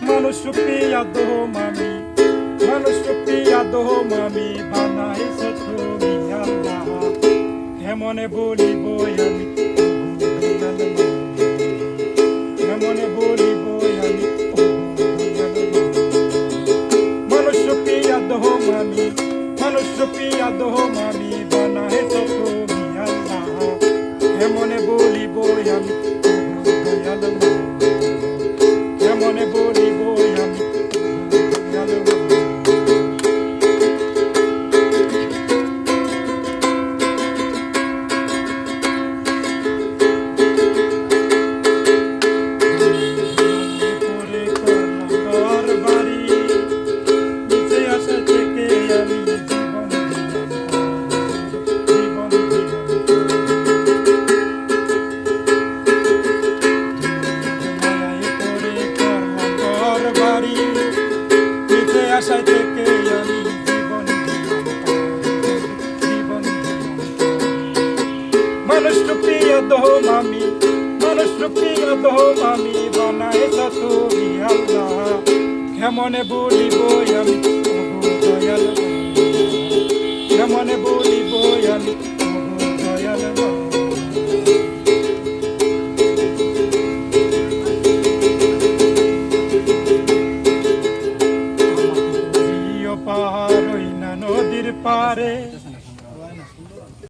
মানুষ পিয়াদো মামি, মানুষ পিয়াদো মামি বানাইছে তুমি আল্লাহ। কেমনে বলিব আমি কেমনে বলিব আমি মানুষ পিয়াদো মামি, মানুষ পিয়াদো মামি বানাইছে তুমি আল্লাহ। কেমনে বলিব আমি কেমনে বলিব আমি আশায় থেকে আমি জীবন জীবন মানুষ প্রিয় দহ মামি, মানুষ প্রিয় দহ মামি বানাইছ তুমি আল্লাহ। কেমনে বলিব আমি দয়াল কেমনে